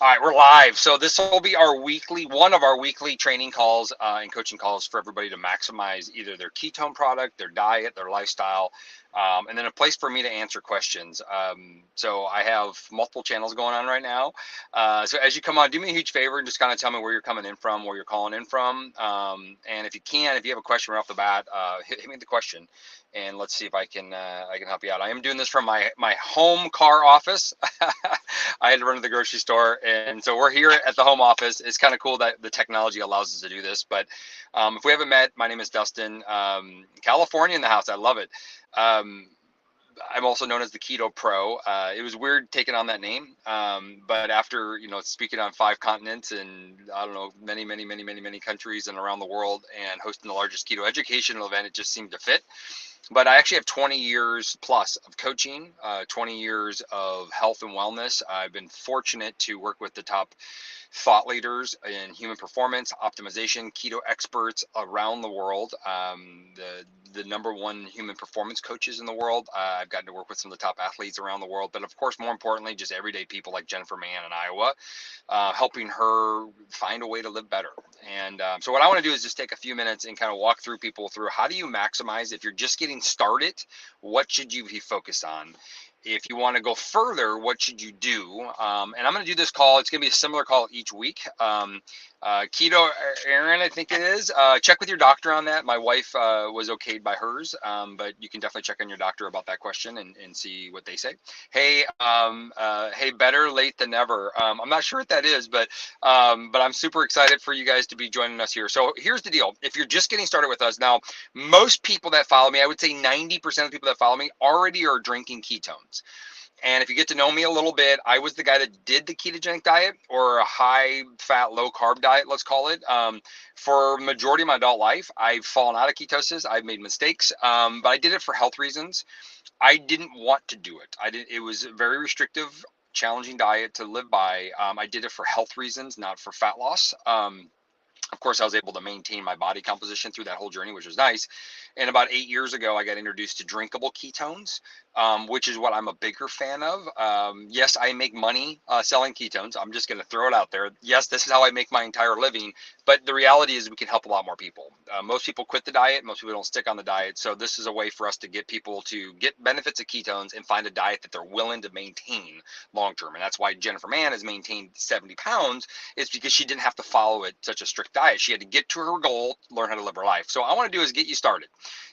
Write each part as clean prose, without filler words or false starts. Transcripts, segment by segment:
All right, we're live. So this will be one of our weekly training calls and coaching calls for everybody to maximize either their ketone product, their diet, their lifestyle, and then a place for me to answer questions. So I have multiple channels going on right now. So as you come on, do me a huge favor and just kind of tell me where you're coming in from, where you're calling in from. And if you have a question right off the bat, hit me with the question. And let's see if I can help you out. I am doing this from my home car office. I had to run to the grocery store, and so we're here at the home office. It's kind of cool that the technology allows us to do this. But if we haven't met, my name is Dustin. California in the house. I love it. Um, I'm also known as the Keto Pro. It was weird taking on that name, but after speaking on 5 continents and I don't know many countries and around the world and hosting the largest keto educational event, it just seemed to fit. But I actually have 20 years plus of coaching, 20 years of health and wellness. I've been fortunate to work with the top thought leaders in human performance, optimization, keto experts around the world. The number one human performance coaches in the world. I've gotten to work with some of the top athletes around the world, but of course, more importantly, just everyday people like Jennifer Mann in Iowa, helping her find a way to live better. And so what I want to do is just take a few minutes and kind of walk through people through how do you maximize if you're just getting started, what should you be focused on? If you want to go further, what should you do? And I'm going to do this call. It's going to be a similar call each week. Keto, Aaron, I think it is. Check with your doctor on that. My wife was okayed by hers, but you can definitely check on your doctor about that question and see what they say. Hey, better late than never. I'm not sure what that is, but I'm super excited for you guys to be joining us here. So here's the deal. If you're just getting started with us now, most people that follow me, I would say 90% of people that follow me already are drinking ketones. And if you get to know me a little bit, I was the guy that did the ketogenic diet or a high fat, low carb diet, let's call it. For majority of my adult life, I've fallen out of ketosis. I've made mistakes, but I did it for health reasons. I didn't want to do it. It was a very restrictive, challenging diet to live by. I did it for health reasons, not for fat loss. Of course, I was able to maintain my body composition through that whole journey, which was nice. And about 8 years ago, I got introduced to drinkable ketones, which is what I'm a bigger fan of. Yes, I make money selling ketones. I'm just going to throw it out there. Yes, this is how I make my entire living. But the reality is we can help a lot more people. Most people quit the diet. Most people don't stick on the diet. So this is a way for us to get people to get benefits of ketones and find a diet that they're willing to maintain long term. And that's why Jennifer Mann has maintained 70 pounds. It's because she didn't have to follow it such a strict diet. She had to get to her goal, learn how to live her life. So I want to do is get you started.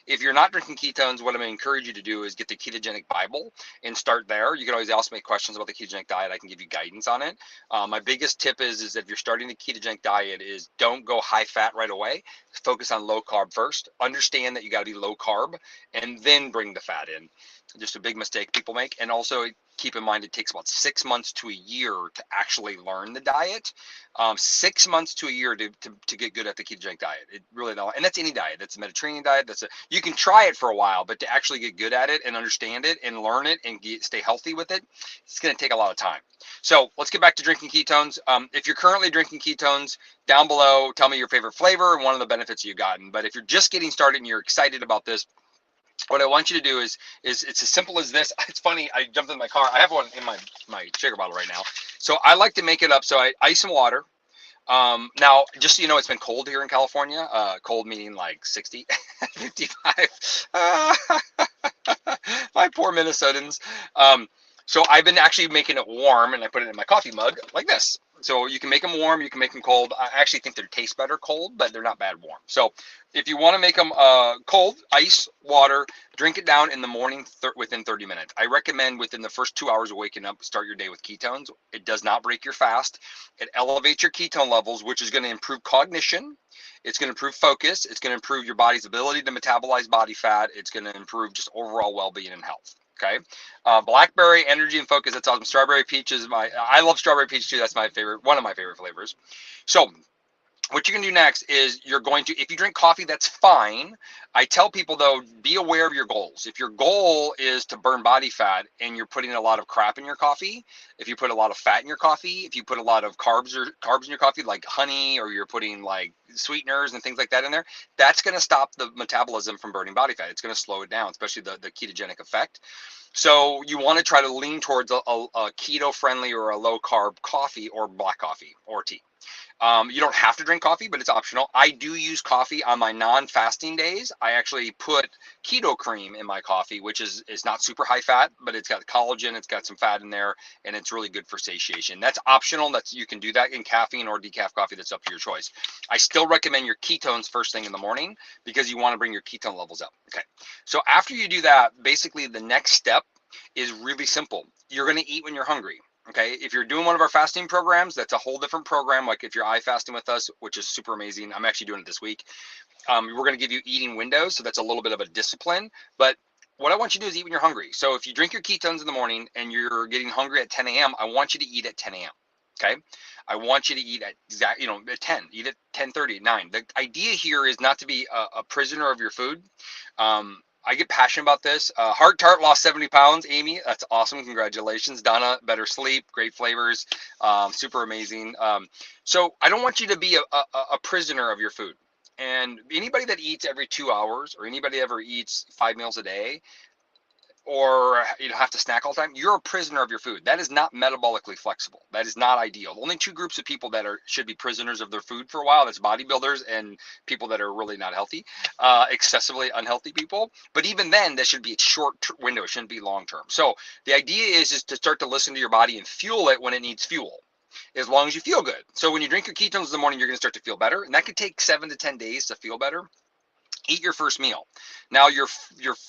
If you're not drinking ketones, what I'm going to encourage you to do is get the Ketogenic Bible and start there. You can always ask me questions about the ketogenic diet. I can give you guidance on it. My biggest tip is if you're starting the ketogenic diet is don't go high fat right away. Focus on low carb first. Understand that you got to be low carb and then bring the fat in. Just a big mistake people make. And also keep in mind it takes about 6 months to a year to actually learn the diet. 6 months to a year to get good at the ketogenic diet. It really don't, and that's any diet. That's a Mediterranean diet. You can try it for a while, but to actually get good at it and understand it and learn it and stay healthy with it, it's going to take a lot of time. So let's get back to drinking ketones. If you're currently drinking ketones, down below, tell me your favorite flavor and one of the benefits you've gotten. But if you're just getting started and you're excited about this, what I want you to do is it's as simple as this. It's funny. I jumped in my car. I have one in my shaker bottle right now. So I like to make it up. So I ice some water. Now, just so you know, it's been cold here in California. Cold meaning like 60, 55. My poor Minnesotans. So I've been actually making it warm, and I put it in my coffee mug like this. So you can make them warm, you can make them cold. I actually think they taste better cold, but they're not bad warm. So if you want to make them cold, ice, water, drink it down in the morning within 30 minutes. I recommend within the first 2 hours of waking up, start your day with ketones. It does not break your fast. It elevates your ketone levels, which is going to improve cognition. It's going to improve focus. It's going to improve your body's ability to metabolize body fat. It's going to improve just overall well-being and health. Okay. Blackberry, energy, and focus. That's awesome. Strawberry peach is I love strawberry peach too. That's my favorite, one of my favorite flavors. So what you can do next is you're going to, if you drink coffee, that's fine. I tell people though, be aware of your goals. If your goal is to burn body fat and you're putting a lot of crap in your coffee, if you put a lot of fat in your coffee, if you put a lot of carbs in your coffee, like honey, or you're putting like sweeteners and things like that in there, that's going to stop the metabolism from burning body fat. It's going to slow it down, especially the ketogenic effect. So you want to try to lean towards a keto friendly or a low carb coffee or black coffee or tea. You don't have to drink coffee, but it's optional. I do use coffee on my non-fasting days. I actually put keto cream in my coffee, which is not super high fat, but it's got collagen, it's got some fat in there, and it's really good for satiation. That's optional. You can do that in caffeine or decaf coffee. That's up to your choice. I still recommend your ketones first thing in the morning because you want to bring your ketone levels up. Okay. So after you do that, basically the next step is really simple. You're going to eat when you're hungry. Okay, if you're doing one of our fasting programs, that's a whole different program. Like if you're fasting with us, which is super amazing. I'm actually doing it this week. We're going to give you eating windows. So that's a little bit of a discipline. But what I want you to do is eat when you're hungry. So if you drink your ketones in the morning and you're getting hungry at 10 a.m., I want you to eat at 10 a.m. Okay, I want you to eat at at 10, eat at 10:30, 9. The idea here is not to be a prisoner of your food. I get passionate about this. Heart Tart lost 70 pounds. Amy, that's awesome. Congratulations. Donna, better sleep, great flavors, super amazing. So I don't want you to be a prisoner of your food. And anybody that eats every 2 hours or anybody that ever eats 5 meals a day, or have to snack all the time, you're a prisoner of your food. That is not metabolically flexible. That is not ideal. The only two groups of people that should be prisoners of their food for a while, that's bodybuilders and people that are really not healthy, excessively unhealthy people. But even then, that should be a short window. It shouldn't be long term. So the idea is to start to listen to your body and fuel it when it needs fuel, as long as you feel good. So when you drink your ketones in the morning, you're going to start to feel better, and that could take 7 to 10 days to feel better. Eat your first meal. Now your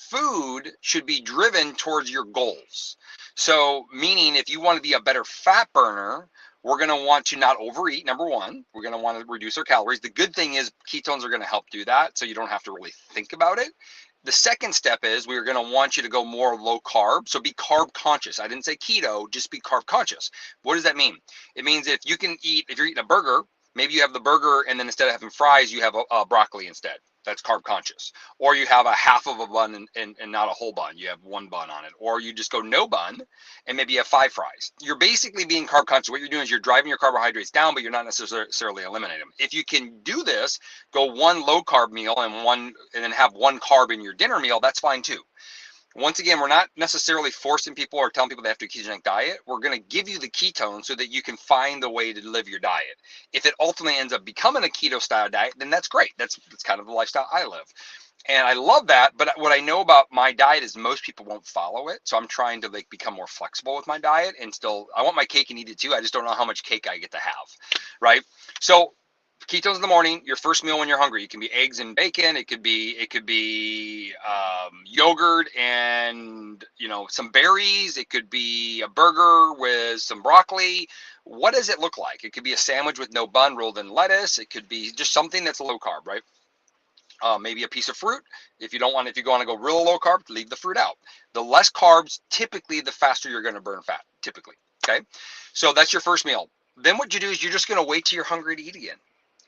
food should be driven towards your goals. So meaning if you want to be a better fat burner, we're going to want to not overeat. Number one, we're going to want to reduce our calories. The good thing is ketones are going to help do that, so you don't have to really think about it. The second step is we're going to want you to go more low carb. So be carb conscious. I didn't say keto, just be carb conscious. What does that mean? It means if you're eating a burger, maybe you have the burger and then instead of having fries, you have a broccoli instead. That's carb conscious. Or you have a half of a bun and not a whole bun. You have one bun on it. Or you just go no bun and maybe you have 5 fries. You're basically being carb conscious. What you're doing is you're driving your carbohydrates down, but you're not necessarily eliminating them. If you can do this, go one low carb meal and then have one carb in your dinner meal, that's fine too. Once again, we're not necessarily forcing people or telling people they have to do a ketogenic diet. We're going to give you the ketones so that you can find the way to live your diet. If it ultimately ends up becoming a keto style diet, then that's great. That's kind of the lifestyle I live. And I love that. But what I know about my diet is most people won't follow it. So I'm trying to become more flexible with my diet and still, I want my cake and eat it too. I just don't know how much cake I get to have. Right. So ketones in the morning, your first meal when you're hungry. It can be eggs and bacon. It could be yogurt and some berries. It could be a burger with some broccoli. What does it look like? It could be a sandwich with no bun rolled in lettuce. It could be just something that's low carb, right? Maybe a piece of fruit. If you want to go real low carb, leave the fruit out. The less carbs, typically, the faster you're going to burn fat. Typically, okay. So that's your first meal. Then what you do is you're just going to wait till you're hungry to eat again.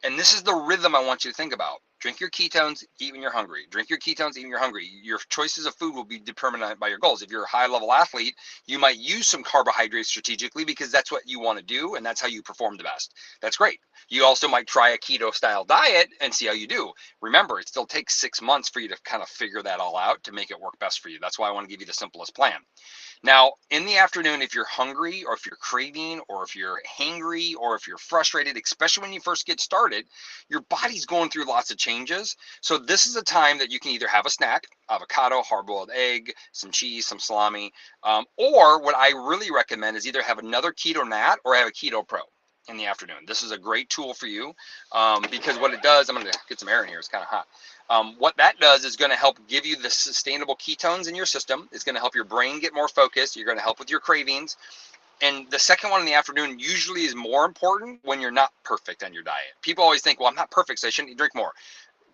And this is the rhythm I want you to think about. Drink your ketones, eat when you're hungry. Drink your ketones, eat when you're hungry. Your choices of food will be determined by your goals. If you're a high-level athlete, you might use some carbohydrates strategically because that's what you want to do, and that's how you perform the best. That's great. You also might try a keto-style diet and see how you do. Remember, it still takes 6 months for you to kind of figure that all out to make it work best for you. That's why I want to give you the simplest plan. Now, in the afternoon, if you're hungry or if you're craving or if you're hangry or if you're frustrated, especially when you first get started, your body's going through lots of changes. So this is a time that you can either have a snack, avocado, hard-boiled egg, some cheese, some salami, or what I really recommend is either have another Keto Nat or have a Keto Pro in the afternoon. This is a great tool for you because what it does, I'm going to get some air in here. It's kind of hot. What that does is going to help give you the sustainable ketones in your system. It's going to help your brain get more focused. You're going to help with your cravings. And the second one in the afternoon usually is more important when you're not perfect on your diet. People always think, well, I'm not perfect, so I shouldn't drink more.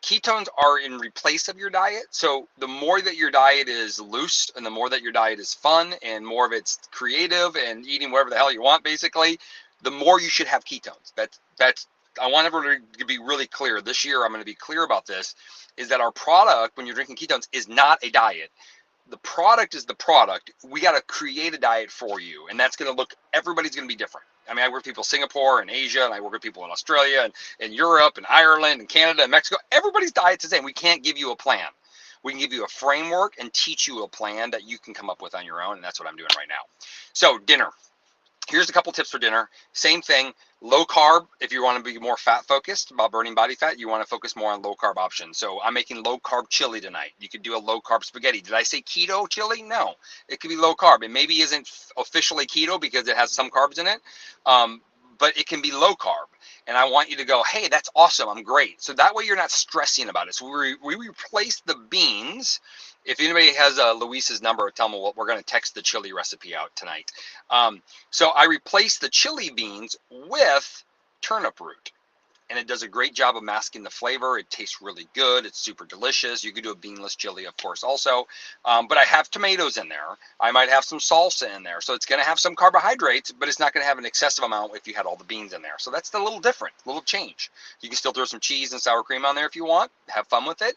Ketones are in replace of your diet. So the more that your diet is loose and the more that your diet is fun and more of it's creative and eating whatever the hell you want, basically, the more you should have ketones. That's I want everyone to be really clear. This year, I'm going to be clear about this, is that our product, when you're drinking ketones, is not a diet. The product is the product. We got to create a diet for you. And that's going to look, everybody's going to be different. I mean, I work with people in Singapore and Asia, and I work with people in Australia and Europe and Ireland and Canada and Mexico. Everybody's diet's the same. We can't give you a plan. We can give you a framework and teach you a plan that you can come up with on your own. And that's what I'm doing right now. So dinner. Here's a couple tips for dinner. Same thing, low carb. If you want to be more fat focused about burning body fat, you want to focus more on low carb options. So I'm making low carb chili tonight. You could do a low carb spaghetti. Did I say keto chili? No, it could be low carb. It maybe isn't officially keto because it has some carbs in it, but it can be low carb. And I want you to go, hey, that's awesome. I'm great. So that way you're not stressing about it. So we replace the beans. If anybody has Luis's number, tell me what we're going to text the chili recipe out tonight. So I replace the chili beans with turnip root. And it does a great job of masking the flavor. It tastes really good. It's super delicious. You could do a beanless chili, of course, also. But I have tomatoes in there. I might have some salsa in there. So it's going to have some carbohydrates, but it's not going to have an excessive amount if you had all the beans in there. So that's a little different, a little change. You can still throw some cheese and sour cream on there if you want. Have fun with it.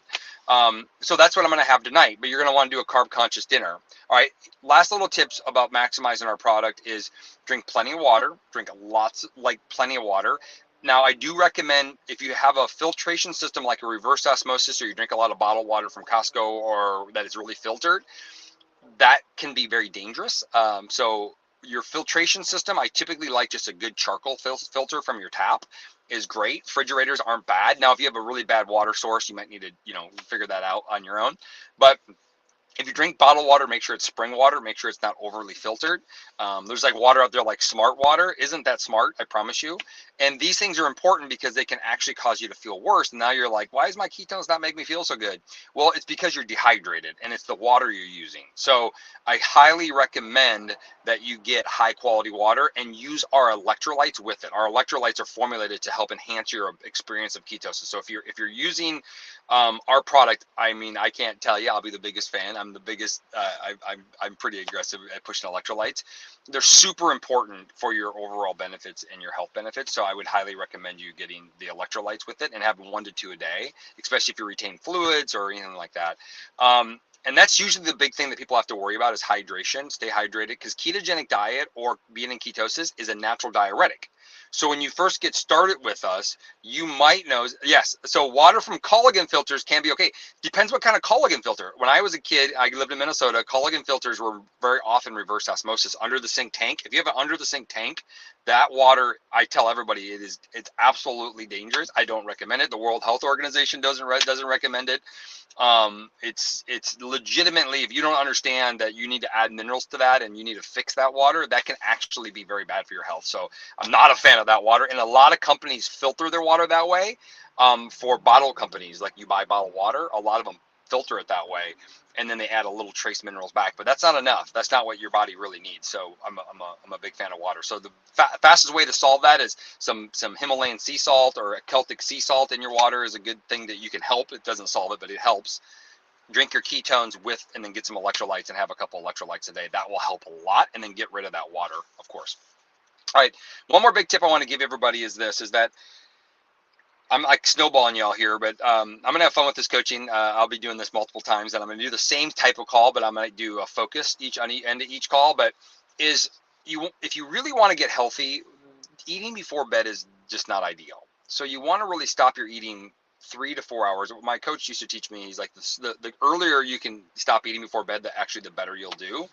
So that's what I'm going to have tonight. But you're going to want to do a carb-conscious dinner. All right. Last little tips about maximizing our product is drink plenty of water. Drink plenty of water. Now, I do recommend if you have a filtration system like a reverse osmosis, or you drink a lot of bottled water from Costco or that is really filtered, that can be very dangerous. So your filtration system, I typically like just a good charcoal filter from your tap is great. Refrigerators aren't bad. Now, if you have a really bad water source, you might need to, figure that out on your own. But if you drink bottled water, make sure it's spring water. Make sure it's not overly filtered. There's like water out there like Smart Water. Isn't that smart? I promise you. And these things are important because they can actually cause you to feel worse. And now you're like, why is my ketones not make me feel so good? Well, it's because you're dehydrated and it's the water you're using. So I highly recommend that you get high quality water and use our electrolytes with it. Our electrolytes are formulated to help enhance your experience of ketosis. So if you're using our product, I mean, I can't tell you, I'll be the biggest fan. I'm the biggest, I'm pretty aggressive at pushing electrolytes. They're super important for your overall benefits and your health benefits. So I would highly recommend you getting the electrolytes with it and having 1 to 2 a day, especially if you retain fluids or anything like that. And that's usually the big thing that people have to worry about is hydration. Stay hydrated, because ketogenic diet or being in ketosis is a natural diuretic. So when you first get started with us, you might know, yes, so water from Culligan filters can be okay. Depends what kind of Culligan filter. When I was a kid, I lived in Minnesota, Culligan filters were very often reverse osmosis under the sink tank. If you have an under the sink tank, that water, I tell everybody, it's absolutely dangerous. I don't recommend it. The World Health Organization doesn't recommend it. It's legitimately, if you don't understand that you need to add minerals to that and you need to fix that water, that can actually be very bad for your health. So I'm not a fan of that water. And a lot of companies filter their water that way. For bottle companies, like you buy bottled water, a lot of them filter it that way, and then they add a little trace minerals back. But that's not enough. That's not what your body really needs. So I'm a big fan of water. So the fastest way to solve that is some Himalayan sea salt or a Celtic sea salt in your water is a good thing that you can help. It doesn't solve it, but it helps. Drink your ketones with, and then get some electrolytes and have a couple electrolytes a day. That will help a lot. And then get rid of that water, of course. All right. One more big tip I want to give everybody is that I'm like snowballing y'all here, but I'm going to have fun with this coaching. I'll be doing this multiple times, and I'm going to do the same type of call, but I'm going to do a focus on the end of each call. But if you really want to get healthy, eating before bed is just not ideal. So you want to really stop your eating 3 to 4 hours. My coach used to teach me, he's like, the earlier you can stop eating before bed, the better you'll do.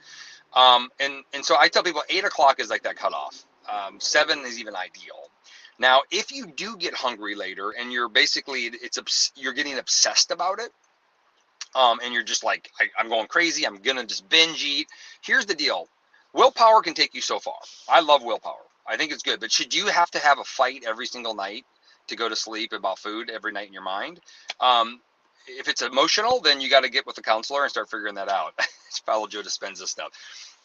And so I tell people 8 o'clock is like that cutoff. 7 is even ideal. Now, if you do get hungry later and you're basically, you're getting obsessed about it, and you're just like, I'm going crazy, I'm going to just binge eat. Here's the deal. Willpower can take you so far. I love willpower. I think it's good. But should you have to have a fight every single night to go to sleep about food every night in your mind? If it's emotional, then you got to get with a counselor and start figuring that out. It's Paulo Joe Dispenza stuff.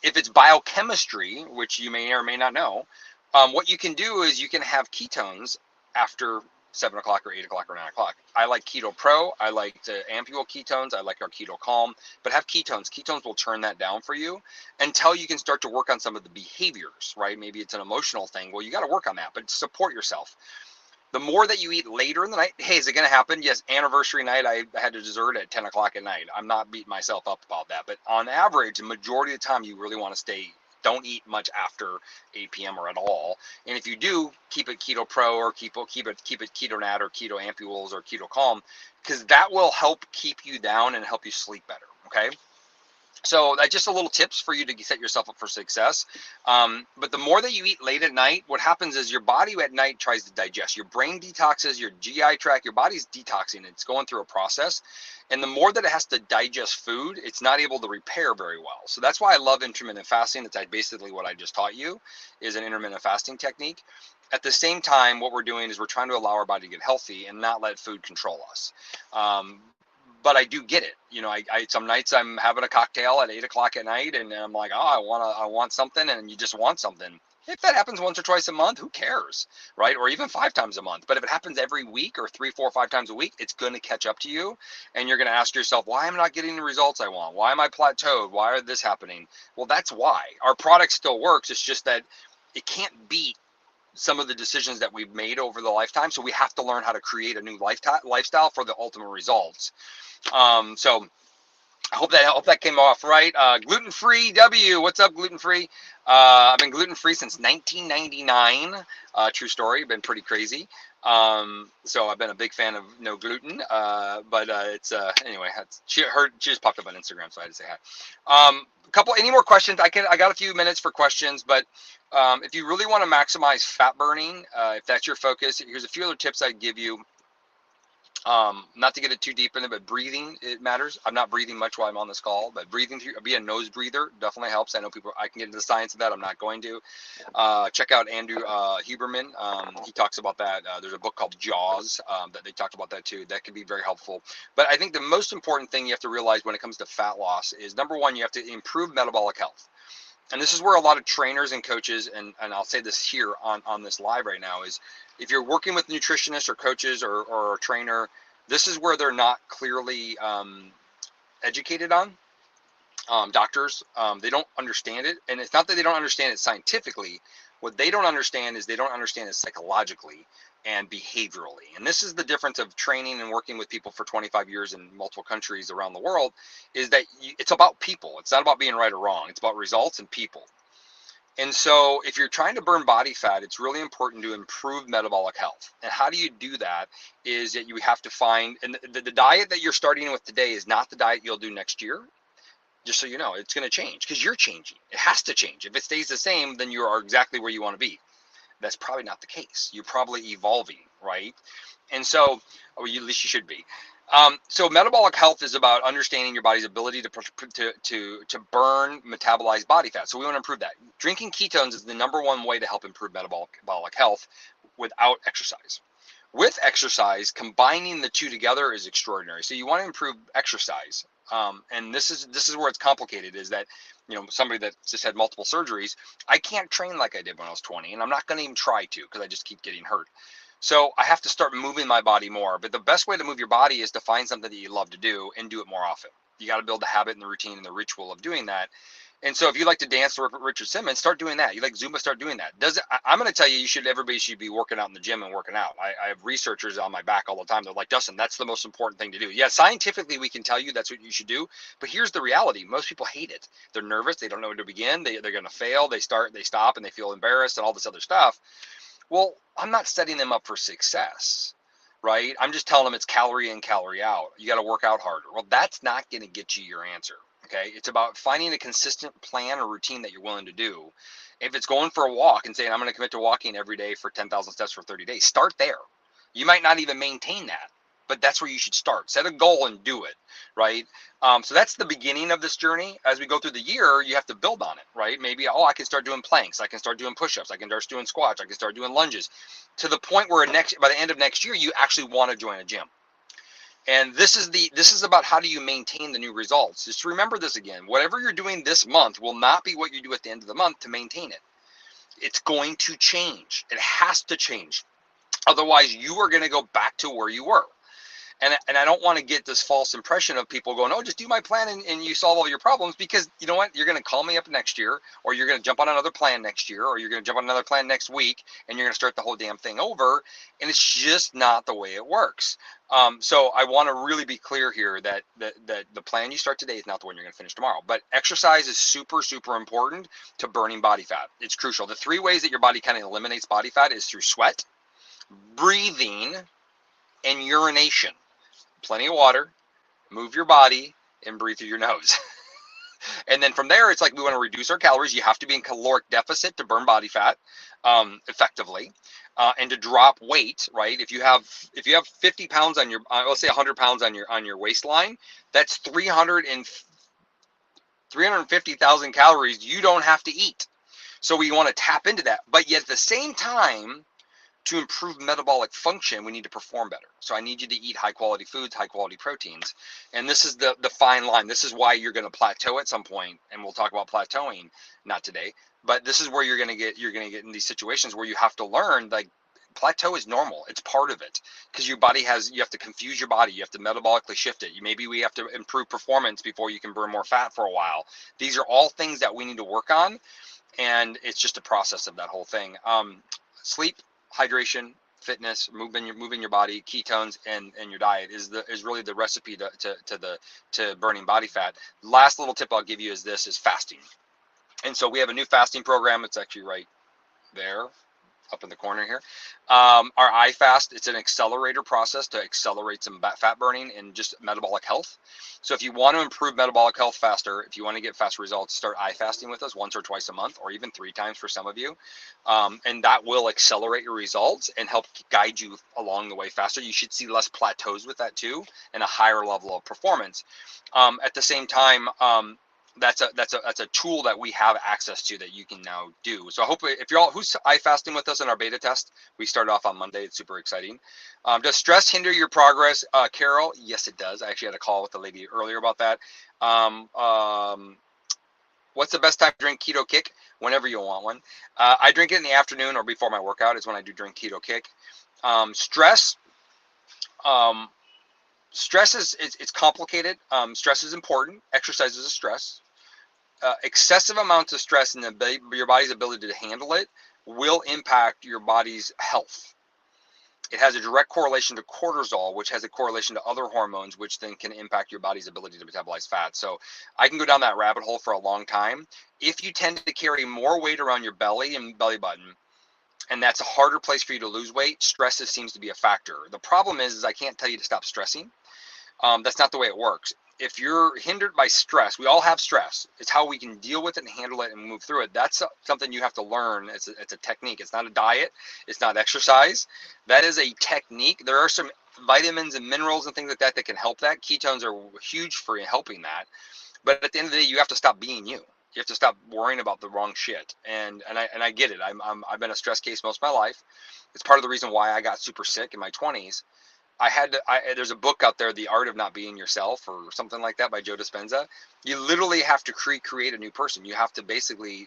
If it's biochemistry, which you may or may not know, what you can do is you can have ketones after 7 o'clock or 8 o'clock or 9 o'clock. I like Keto Pro. I like the Ampule ketones. I like our Keto Calm. But have ketones. Ketones will turn that down for you until you can start to work on some of the behaviors, right? Maybe it's an emotional thing. Well, you got to work on that, but support yourself. The more that you eat later in the night, hey, is it going to happen? Yes, anniversary night, I had a dessert at 10 o'clock at night. I'm not beating myself up about that. But on average, the majority of the time, you really want to don't eat much after 8 p.m. or at all. And if you do, keep it Keto Pro or keep it Keto Nat or Keto Ampules or Keto Calm, because that will help keep you down and help you sleep better. Okay. So that's just a little tips for you to set yourself up for success. But the more that you eat late at night, what happens is your body at night tries to digest. Your brain detoxes, your GI tract, your body's detoxing. It's going through a process. And the more that it has to digest food, it's not able to repair very well. So that's why I love intermittent fasting. That's basically what I just taught you is an intermittent fasting technique. At the same time, what we're doing is we're trying to allow our body to get healthy and not let food control us. But I do get it. You know, I some nights I'm having a cocktail at 8 o'clock at night, and I'm like, oh, I want something, and you just want something. If that happens once or twice a month, who cares, right? Or even 5 times a month. But if it happens every week or 3, 4, 5 times a week, it's going to catch up to you, and you're going to ask yourself, why am I not getting the results I want? Why am I plateaued? Why are this happening? Well, that's why. Our product still works. It's just that it can't beat some of the decisions that we've made over the lifetime. So we have to learn how to create a new lifestyle for the ultimate results. So I hope that came off right. Gluten-free W, what's up, gluten-free? I've been gluten-free since 1999. True story, been pretty crazy. So I've been a big fan of no gluten. But it's anyway. She just popped up on Instagram, so I had to say hi. Any more questions? I got a few minutes for questions, but if you really want to maximize fat burning, if that's your focus, here's a few other tips I'd give you. Not to get it too deep in it, but breathing, it matters. I'm not breathing much while I'm on this call, but breathing through, be a nose breather definitely helps. I know I can get into the science of that. I'm not going to. Check out Andrew Huberman. He talks about that. There's a book called Jaws that they talk about that too. That can be very helpful. But I think the most important thing you have to realize when it comes to fat loss is, number one, you have to improve metabolic health. And this is where a lot of trainers and coaches, and I'll say this here on this live right now, is if you're working with nutritionists or coaches or a trainer, this is where they're not clearly educated on. Doctors, they don't understand it. And it's not that they don't understand it scientifically. What they don't understand is they don't understand it psychologically and behaviorally. And this is the difference of training and working with people for 25 years in multiple countries around the world, is that it's about people. It's not about being right or wrong. It's about results and people. And so if you're trying to burn body fat, it's really important to improve metabolic health. And how do you do that is that you have to find, and the diet that you're starting with today is not the diet you'll do next year. Just so you know, it's going to change because you're changing. It has to change. If it stays the same, then you are exactly where you want to be. That's probably not the case. You're probably evolving, right? And so, or at least you should be. So metabolic health is about understanding your body's ability to burn metabolized body fat. So we want to improve that. Drinking ketones is the number one way to help improve metabolic health without exercise. With exercise, combining the two together is extraordinary. So you want to improve exercise. And this is where it's complicated, is that, you know, somebody that just had multiple surgeries, I can't train like I did when I was 20, and I'm not going to even try to because I just keep getting hurt. So I have to start moving my body more. But the best way to move your body is to find something that you love to do and do it more often. You got to build the habit and the routine and the ritual of doing that. And so if you like to dance to Richard Simmons, start doing that. You like Zumba, start doing that. I'm going to tell you, everybody should be working out in the gym and working out. I have researchers on my back all the time. They're like, Dustin, that's the most important thing to do. Yeah, scientifically, we can tell you that's what you should do. But here's the reality. Most people hate it. They're nervous. They don't know where to begin. They're going to fail. They stop, and they feel embarrassed and all this other stuff. Well, I'm not setting them up for success, right? I'm just telling them it's calorie in, calorie out. You got to work out harder. Well, that's not going to get you your answer. Okay, it's about finding a consistent plan or routine that you're willing to do. If it's going for a walk and saying, I'm going to commit to walking every day for 10,000 steps for 30 days, start there. You might not even maintain that, but that's where you should start. Set a goal and do it, right? So that's the beginning of this journey. As we go through the year, you have to build on it, right? Maybe, I can start doing planks. I can start doing push-ups. I can start doing squats. I can start doing lunges, to the point where by the end of next year, you actually want to join a gym. And this is about how do you maintain the new results. Just remember this again. Whatever you're doing this month will not be what you do at the end of the month to maintain it. It's going to change. It has to change. Otherwise, you are going to go back to where you were. And I don't want to get this false impression of people going, oh, just do my plan and you solve all your problems, because you know what? You're going to call me up next year, or you're going to jump on another plan next year, or you're going to jump on another plan next week, and you're going to start the whole damn thing over. And it's just not the way it works. So I want to really be clear here that the plan you start today is not the one you're going to finish tomorrow. But exercise is super, super important to burning body fat. It's crucial. The 3 ways that your body kind of eliminates body fat is through sweat, breathing, and urination. Plenty of water, move your body, and breathe through your nose. And then from there, it's like we want to reduce our calories. You have to be in caloric deficit to burn body fat effectively, and to drop weight. Right? If you have 50 pounds on your, let's say 100 pounds on your waistline, that's 350,000 calories you don't have to eat. So we want to tap into that, but yet at the same time, to improve metabolic function, we need to perform better. So I need you to eat high quality foods, high quality proteins. And this is the fine line. This is why you're going to plateau at some point, and we'll talk about plateauing, not today, but this is where you're going to get in these situations where you have to learn, like, plateau is normal. It's part of it, because your body you have to confuse your body. You have to metabolically shift it. Maybe we have to improve performance before you can burn more fat for a while. These are all things that we need to work on. And it's just a process of that whole thing. Sleep, hydration, fitness, moving your body, ketones, and your diet is really the recipe to burning body fat. Last little tip I'll give you is fasting. And so we have a new fasting program. It's actually right there, up in the corner here. Our iFast, it's an accelerator process to accelerate some fat burning and just metabolic health. So if you want to improve metabolic health faster, if you want to get fast results, start iFasting with us once or twice a month, or even 3 times for some of you. And that will accelerate your results and help guide you along the way faster. You should see less plateaus with that too, and a higher level of performance. At the same time, that's a tool that we have access to that you can now do. So I hope, if you're all who's iFasting with us in our beta test, we started off on Monday. It's super exciting. Does stress hinder your progress, Carol? Yes, it does. I actually had a call with the lady earlier about that. What's the best time to drink Keto Kick? Whenever you want one. I drink it in the afternoon or before my workout is when I do drink Keto Kick. Stress is it's complicated. Stress is important. Exercise is a stress. Excessive amounts of stress in your body's ability to handle it will impact your body's health. It has a direct correlation to cortisol, which has a correlation to other hormones, which then can impact your body's ability to metabolize fat. So I can go down that rabbit hole for a long time. If you tend to carry more weight around your belly and belly button, and that's a harder place for you to lose weight, stress seems to be a factor. The problem is I can't tell you to stop stressing. That's not the way it works. If you're hindered by stress, we all have stress. It's how we can deal with it and handle it and move through it. That's something you have to learn. It's a technique. It's not a diet. It's not exercise. That is a technique. There are some vitamins and minerals and things like that that can help that. Ketones are huge for helping that. But at the end of the day, you have to stop being you. You have to stop worrying about the wrong shit. And I get it. I've been a stress case most of my life. It's part of the reason why I got super sick in my 20s. There's a book out there, The Art of Not Being Yourself, or something like that, by Joe Dispenza. You literally have to create a new person. You have to basically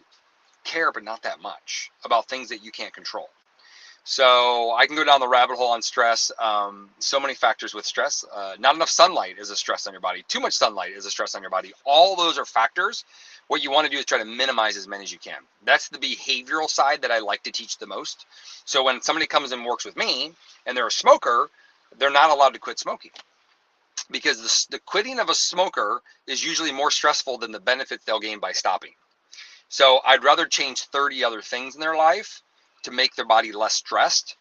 care, but not that much, about things that you can't control. So I can go down the rabbit hole on stress. So many factors with stress. Not enough sunlight is a stress on your body. Too much sunlight is a stress on your body. All those are factors. What you want to do is try to minimize as many as you can. That's the behavioral side that I like to teach the most. So when somebody comes and works with me and they're a smoker, they're not allowed to quit smoking, because the quitting of a smoker is usually more stressful than the benefits they'll gain by stopping. So I'd rather change 30 other things in their life to make their body less stressed,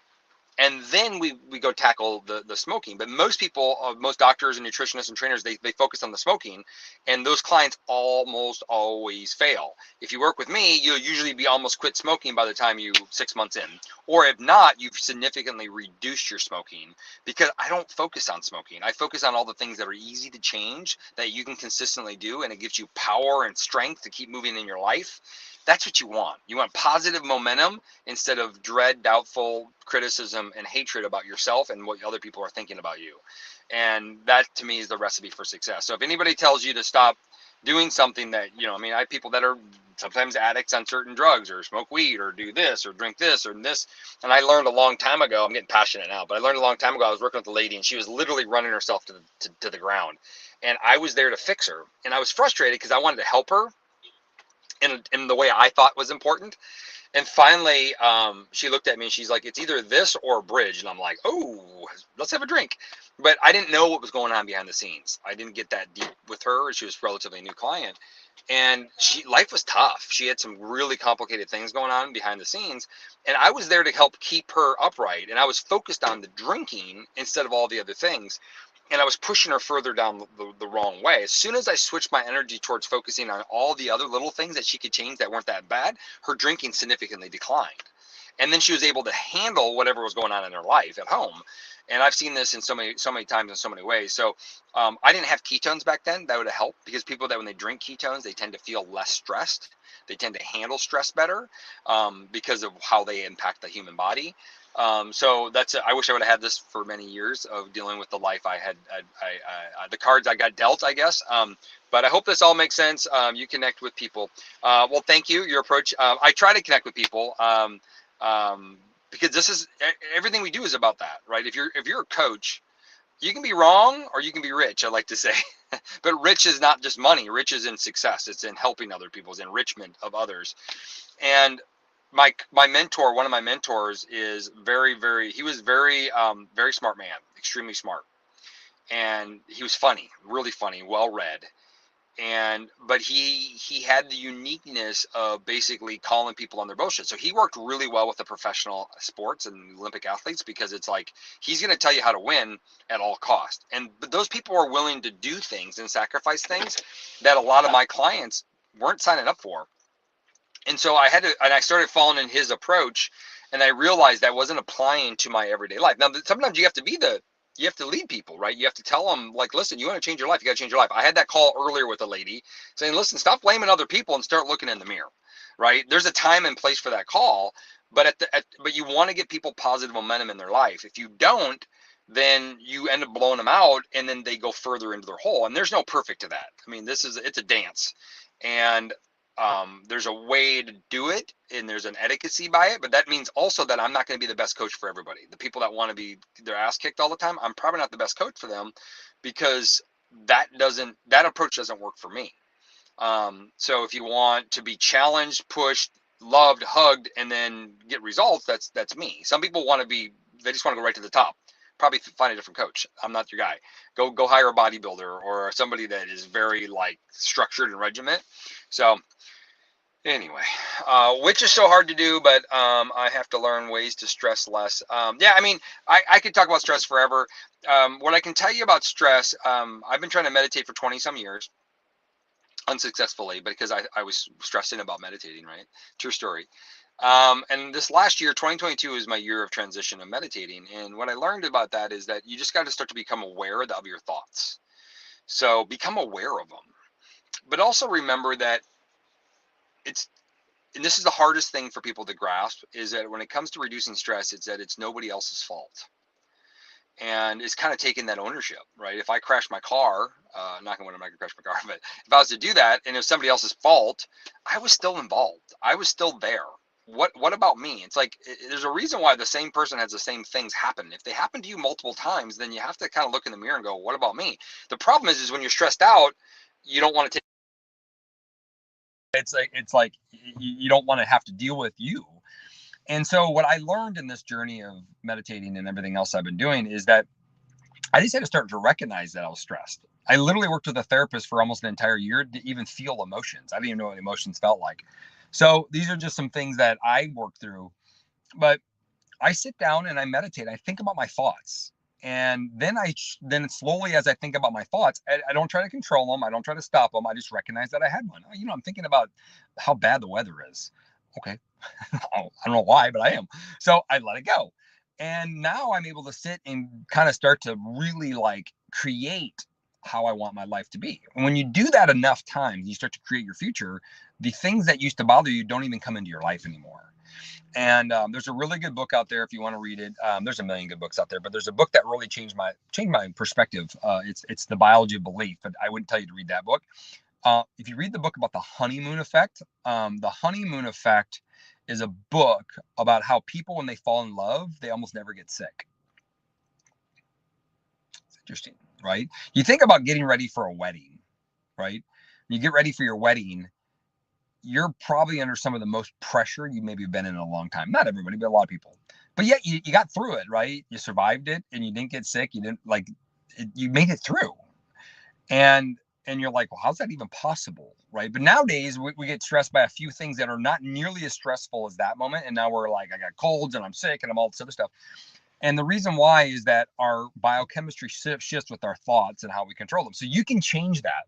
and then we go tackle the smoking. But most people, most doctors and nutritionists and trainers, they focus on the smoking, and those clients almost always fail. If you work with me, you'll usually be almost quit smoking by the time 6 months in, or if not, you've significantly reduced your smoking, because I don't focus on smoking. I focus on all the things that are easy to change, that you can consistently do, and it gives you power and strength to keep moving in your life. That's what you want. You want positive momentum instead of dread, doubtful criticism, and hatred about yourself and what other people are thinking about you. And that, to me, is the recipe for success. So if anybody tells you to stop doing something that, I have people that are sometimes addicts on certain drugs or smoke weed or do this or drink this or this. And I learned a long time ago, I'm getting passionate now, but I learned a long time ago, I was working with a lady and she was literally running herself to the ground. And I was there to fix her. And I was frustrated because I wanted to help her in the way I thought was important. And finally, she looked at me and she's like, it's either this or a bridge. And I'm like, oh, let's have a drink. But I didn't know what was going on behind the scenes. I didn't get that deep with her. She was a relatively new client. And life was tough. She had some really complicated things going on behind the scenes. And I was there to help keep her upright. And I was focused on the drinking instead of all the other things. And I was pushing her further down the wrong way. As soon as I switched my energy towards focusing on all the other little things that she could change that weren't that bad, her drinking significantly declined. And then she was able to handle whatever was going on in her life at home. And I've seen this in so many times in so many ways. So I didn't have ketones back then. That would have helped, because people that when they drink ketones, they tend to feel less stressed. They tend to handle stress better because of how they impact the human body. So I wish I would have had this for many years of dealing with the life I had, the cards I got dealt, I guess. But I hope this all makes sense. You connect with people. Well, thank you. Your approach. I try to connect with people because this is everything we do is about that, right? If you're a coach, you can be wrong or you can be rich, I like to say. But rich is not just money. Rich is in success. It's in helping other people, it's enrichment of others. And my mentor, one of my mentors, is he was very smart man, extremely smart. And he was funny, really funny, well read. But he had the uniqueness of basically calling people on their bullshit. So he worked really well with the professional sports and Olympic athletes, because it's like he's going to tell you how to win at all cost. But those people are willing to do things and sacrifice things that a lot of my clients weren't signing up for. And so I started following in his approach, and I realized that wasn't applying to my everyday life. Now, sometimes you have to lead people, right? You have to tell them, like, listen, you want to change your life, you got to change your life. I had that call earlier with a lady saying, listen, stop blaming other people and start looking in the mirror, right? There's a time and place for that call, but but you want to get people positive momentum in their life. If you don't, then you end up blowing them out, and then they go further into their hole. And there's no perfect to that. I mean, it's a dance, and there's a way to do it, and there's an etiquette by it, but that means also that I'm not going to be the best coach for everybody. The people that want to be their ass kicked all the time, I'm probably not the best coach for them, because that approach doesn't work for me. So if you want to be challenged, pushed, loved, hugged, and then get results, that's me. Some people they just want to go right to the top. Probably find a different coach. I'm not your guy. Go hire a bodybuilder or somebody that is very like structured and regiment. So anyway, which is so hard to do, but I have to learn ways to stress less. Yeah, I mean, I could talk about stress forever. What I can tell you about stress, I've been trying to meditate for 20 some years, unsuccessfully, because I was stressing about meditating, right? True story. And this last year, 2022, is my year of transition of meditating. And what I learned about that is that you just got to start to become aware of your thoughts. So become aware of them, but also remember that and this is the hardest thing for people to grasp, is that when it comes to reducing stress, it's that it's nobody else's fault. And it's kind of taking that ownership, right? If I crash my car, knock on wood, I'm not gonna crash my car, but if I was to do that and it was somebody else's fault, I was still involved. I was still there. What about me? It's like, there's a reason why the same person has the same things happen. If they happen to you multiple times, then you have to kind of look in the mirror and go, what about me? The problem is when you're stressed out, you don't want to take. It's like you don't want to have to deal with you. And so what I learned in this journey of meditating and everything else I've been doing is that I just had to start to recognize that I was stressed. I literally worked with a therapist for almost an entire year to even feel emotions. I didn't even know what emotions felt like. So these are just some things that I work through. But I sit down and I meditate. I think about my thoughts. And then slowly, as I think about my thoughts, I don't try to control them. I don't try to stop them. I just recognize that I had one. I'm thinking about how bad the weather is. Okay. I don't know why, but I am. So I let it go. And now I'm able to sit and kind of start to really like create how I want my life to be. And when you do that enough times, you start to create your future. The things that used to bother you don't even come into your life anymore. And there's a really good book out there if you want to read it. There's a million good books out there, but there's a book that really changed my perspective. It's The Biology of Belief, but I wouldn't tell you to read that book. If you read the book about the honeymoon effect, the honeymoon effect is a book about how people, when they fall in love, they almost never get sick. It's interesting, right? You think about getting ready for a wedding, right? You get ready for your wedding, you're probably under some of the most pressure you maybe been in a long time. Not everybody, but a lot of people. But yet you got through it, right? You survived it, and you didn't get sick. You didn't you made it through. And you're like, well, how's that even possible, right? But nowadays we get stressed by a few things that are not nearly as stressful as that moment. And now we're like, I got colds and I'm sick and I'm all this other stuff. And the reason why is that our biochemistry shifts with our thoughts and how we control them. So you can change that.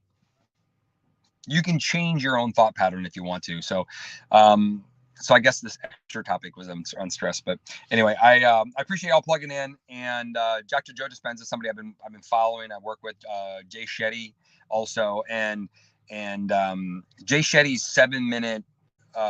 You can change your own thought pattern if you want to. So I guess this extra topic was on stress, but anyway, I appreciate y'all plugging in. And Dr. Joe Dispenza is somebody I've been following. I work with Jay Shetty also, and Jay Shetty's 7-minute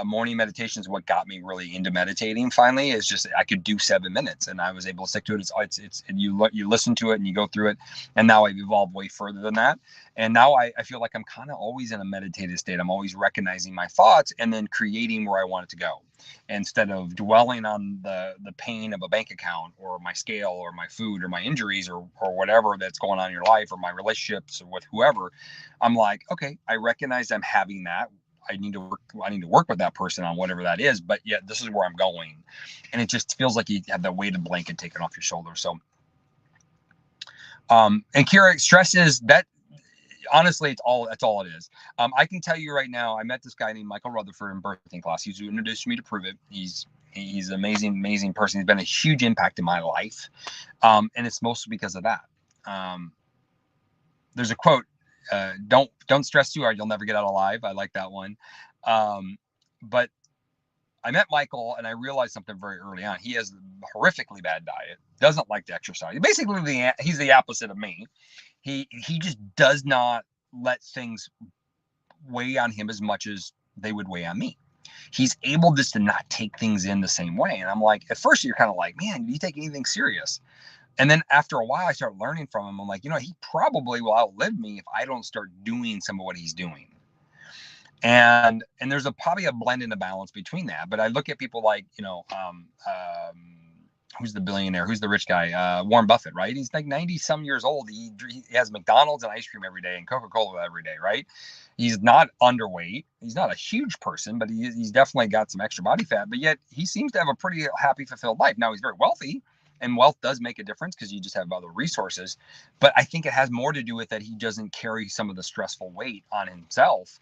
morning meditation is what got me really into meditating. Finally, is just I could do 7 minutes, and I was able to stick to it. It's and you listen to it and you go through it, and now I've evolved way further than that. And now I feel like I'm kind of always in a meditative state. I'm always recognizing my thoughts and then creating where I want it to go, instead of dwelling on the pain of a bank account or my scale or my food or my injuries or whatever that's going on in your life or my relationships or with whoever. I'm like, okay, I recognize I'm having that. I need to work with that person on whatever that is, but yet this is where I'm going. And it just feels like you have that weighted blanket taken off your shoulder. So, and Kira, stress is that, honestly, that's all it is. I can tell you right now, I met this guy named Michael Rutherford in birthing class. He's who introduced me to Prove It. He's an amazing person. He's been a huge impact in my life. And it's mostly because of that. There's a quote, don't stress too hard, you'll never get out alive. I like that one. But I met Michael and I realized something very early on. He has a horrifically bad diet, doesn't like to exercise. Basically, he's the opposite of me. He just does not let things weigh on him as much as they would weigh on me. He's able just to not take things in the same way. And I'm like, at first you're kind of like, man, do you take anything serious? And then after a while, I start learning from him. I'm like, he probably will outlive me if I don't start doing some of what he's doing. And there's probably a blend and a balance between that. But I look at people like, who's the billionaire? Who's the rich guy? Warren Buffett, right? He's like 90 some years old. He has McDonald's and ice cream every day and Coca-Cola every day, right? He's not underweight. He's not a huge person, but he's definitely got some extra body fat. But yet he seems to have a pretty happy, fulfilled life. Now he's very wealthy. And wealth does make a difference because you just have other resources. But I think it has more to do with that he doesn't carry some of the stressful weight on himself.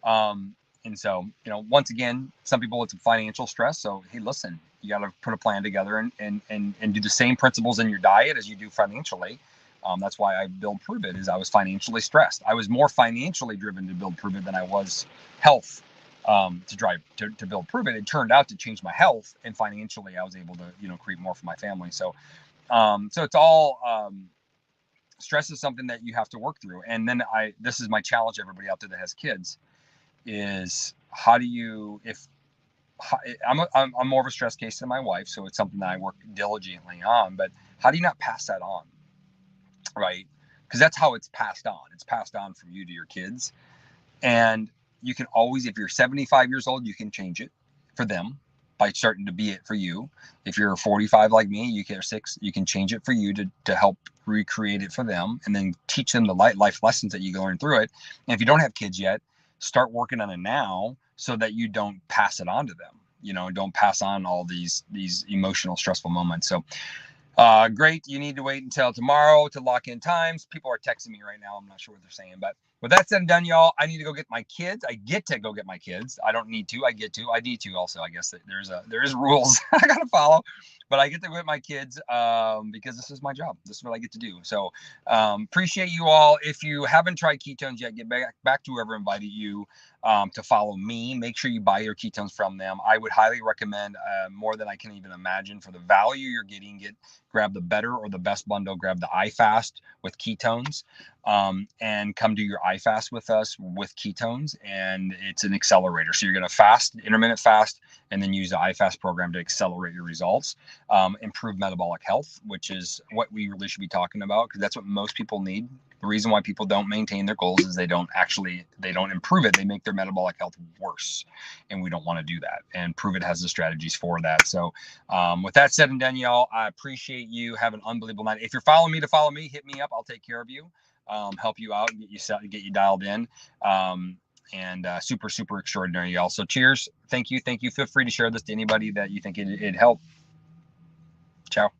And so, once again, some people it's financial stress. So, hey, listen, you got to put a plan together and do the same principles in your diet as you do financially. That's why I build Prove It, is I was financially stressed. I was more financially driven to build Prove It than I was health. To build Prove It. It turned out to change my health, and financially I was able to create more for my family. So it's all stress is something that you have to work through. And then this is my challenge to everybody out there that has kids, is how do you, I'm more of a stress case than my wife, so it's something that I work diligently on, but how do you not pass that on, right? Because that's how it's passed on. It's passed on from you to your kids. And you can always, if you're 75 years old, you can change it for them by starting to be it for you. If you're 45 like me, you can change it for you to help recreate it for them, and then teach them the life lessons that you learn through it. And if you don't have kids yet, start working on it now so that you don't pass it on to them. Don't pass on all these emotional, stressful moments. So great. You need to wait until tomorrow to lock in times. People are texting me right now. I'm not sure what they're saying, but with that said and done, y'all, I need to go get my kids. I get to go get my kids. I don't need to. I get to. I need to also. I guess that there is rules I gotta follow, but I get to go get my kids because this is my job. This is what I get to do. So appreciate you all. If you haven't tried ketones yet, get back to whoever invited you to follow me. Make sure you buy your ketones from them. I would highly recommend, more than I can even imagine, for the value you're getting. Grab the better or the best bundle. Grab the iFast with ketones, and come do your iFast with us with ketones. And it's an accelerator. So you're going to fast, intermittent fast, and then use the iFast program to accelerate your results, improve metabolic health, which is what we really should be talking about, because that's what most people need. The reason why people don't maintain their goals is they don't improve it. They make their metabolic health worse. And we don't want to do that. And Prove It has the strategies for that. So with that said and done, y'all, I appreciate you. Have an unbelievable night. If you're following me to follow me, hit me up. I'll take care of you, help you out, get you dialed in. And super, super extraordinary, y'all. So cheers. Thank you. Feel free to share this to anybody that you think it'd help. Ciao.